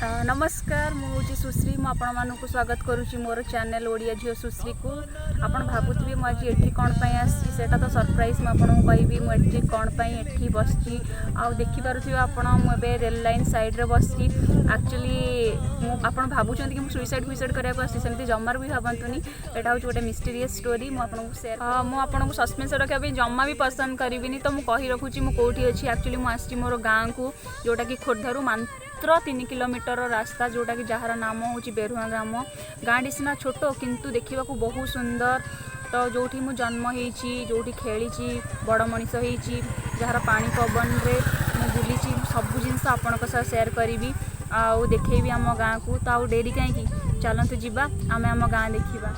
नमस्कार मुझे सुश्री मुझे स्वागत करुच्ची मोर चैनल ओडिया झील सुश्री को आपड़ भावुवे मुझे एठी कौन आसा तो सरप्राइज मुझे कहबी मुझे कौन एठी बसची आ देखिपे आपड़े रेल लाइन सैड्रे बसची एक्चुअली आप भावुं कि मुझे सुइसाइड फुइसाइड कराया आमती जमार भी भावतुनि यहाँ हूँ गोटे मिस्टीरियस स्टोरी मुझे सेयार मुझे सस्पेंस रखा जमा भी पसंद करी तो मुझे कही रखुची मुझे कौटी अच्छी एक्चुअली मुझे मोर गाँव को जोटा कि खोर्धारू मात्र 3 किलोमीटर रास्ता जोटा कि जार नाम हूँ बेरुआ ग्राम गाँटी सीना छोट किंतु देखा बहुत सुंदर तो जोठी मु जन्म होईची जोठी खेली बड़ मनीष होईची जार पानी पवन रे मु बुली सब जिनस आपण शेयर करी आउ देखेबी आम गाँ को तो आउ डेरी कहीं चलतु जीवा आम आम गाँ देखा।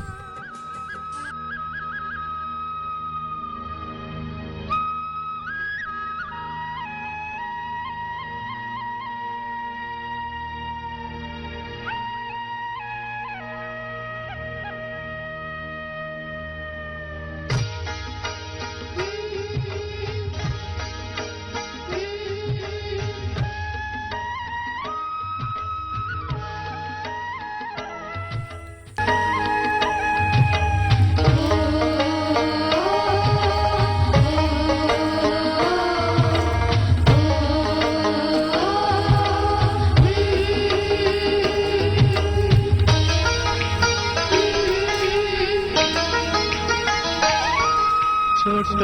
छोट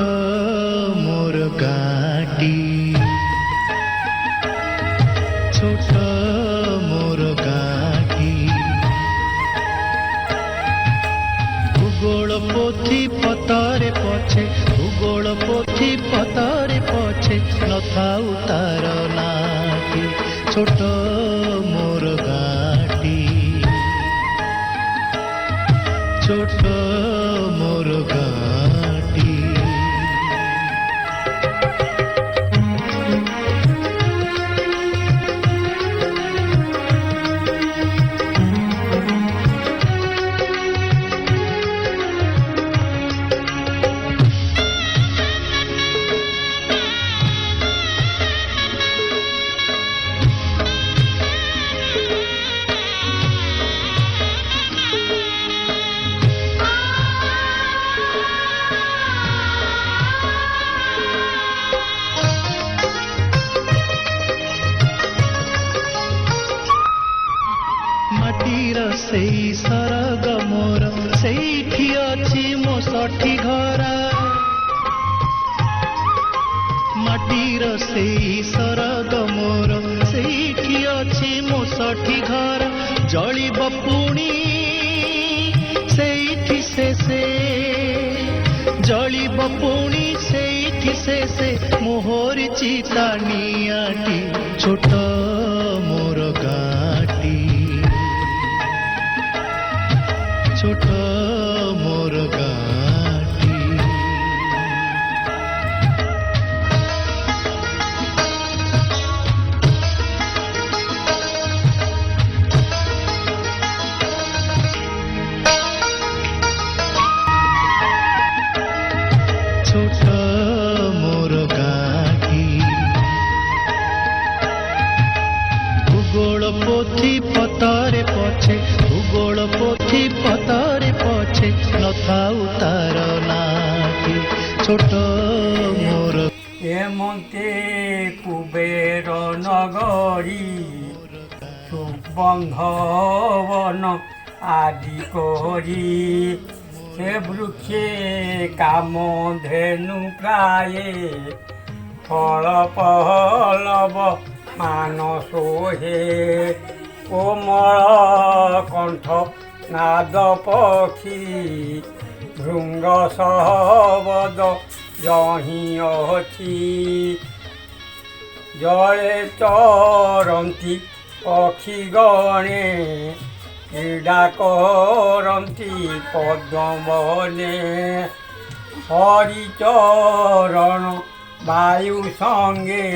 मोर गाटी छोट मोर गाटी भूगोल पोथी पतरे पछे भूगोल पोथी पतरे पछे नथाउ तार नाटी छोट मोर गाटी छोट मोर गाटी सेई सरग मोर सेठी अछि मो सठी घरा माटीर सेई सरग मोर सेठी अछि मो सठी घरा जलिब पुणी सेठी से जलिब पुणी सेठी से मोहर चिता नियाटी छोट मोर गाटी छोट मोर गाटी छोट मोर गाटी भूगोल पोथी पतरे पछे भूगोल पोथी पतरे पछे नथाउ तार नाटी छोट मोर एमते कुबेर नगरी सुबंधवन आदि करी से वृक्षे काम धेनु प्राये फल पहलव मानसोहे कोमल कंठ नाद पक्षी भृंग सहबद जही अच्छी जले चरंती पक्षी गणे क्रीड़ा करती पद्मवने हरिचरण वायु संगे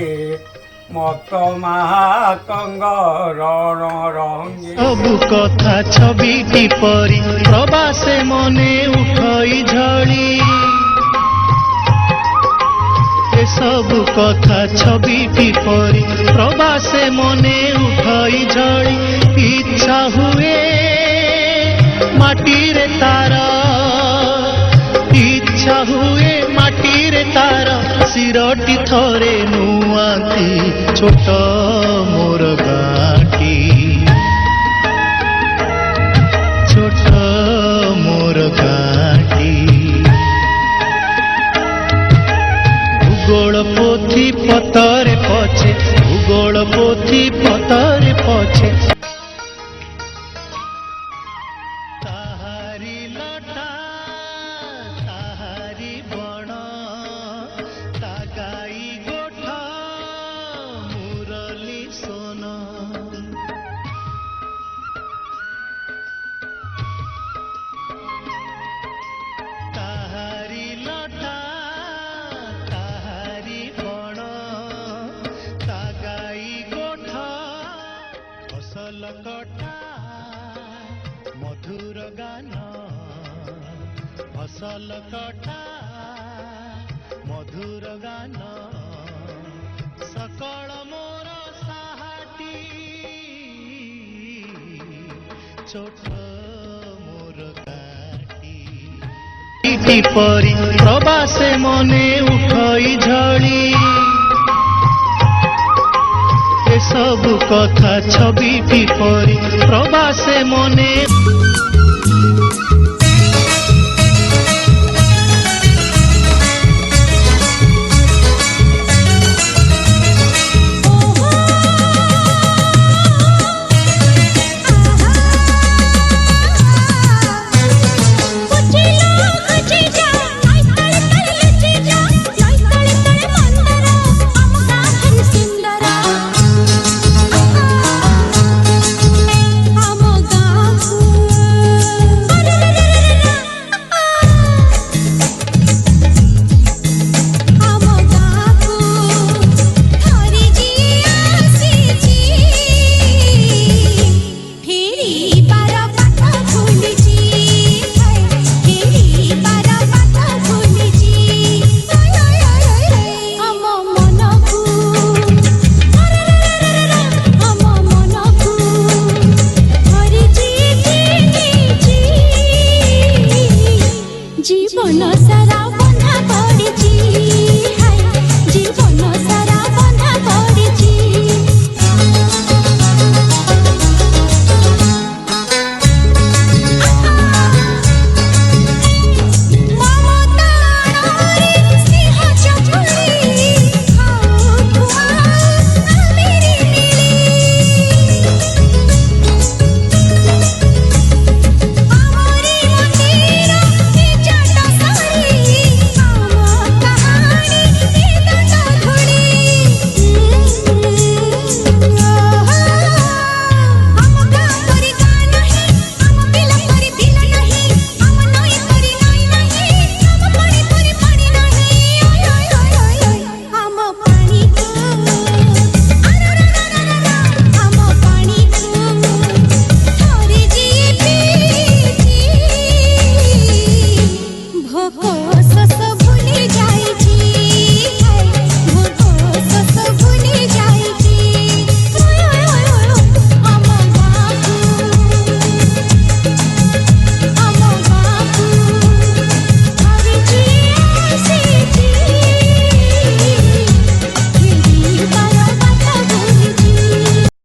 मत महातंग रण रंगे सबु कथा छविटी परी प्रवासे मने उठई झड़ी सबु कथा छविटी परी प्रवासे मने उठ ଉଠଇ ଝଳି ଇଚ୍ଛା ହୁଏ ମାଟିରେ ତାର ଇଚ୍ଛା ହୁଏ ମାଟିରେ ତାର ଶିରଟି ଥରେ ନୁଆନ୍ତି ଛୋଟ ମୋର ଗାଁଟି ଛୋଟ ମୋର ଗାଁଟି ଭୂଗୋଳ ପୋଥି ପତରେ ପଛେ ଭୂଗୋଳ ପୋଥି ପତରେ ପଛେ ତାହାରି ଲଟା ତାହାରି ବଣ ତା ଗାଈ ଗୋଠ ମୁରଲି ସୋନ ତାହାରି ଲଟା ତାହାରି ବଣ ତା ଗାଈ ଗୋଠ ଫସଲ କଟା ମଧୁର ଗାନ ଫସଲ କଟା ମଧୁର ଗାନ ସକଳ ମୋର ସାହାଟି ଛୋଟ ମୋର କାଟି ପରି ପ୍ରବାସେ ମନେ ଉଠଇ ଝଳି ଏସବୁ କଥା ଛବିଟି ପରି ପ୍ରବାସେ ମନେ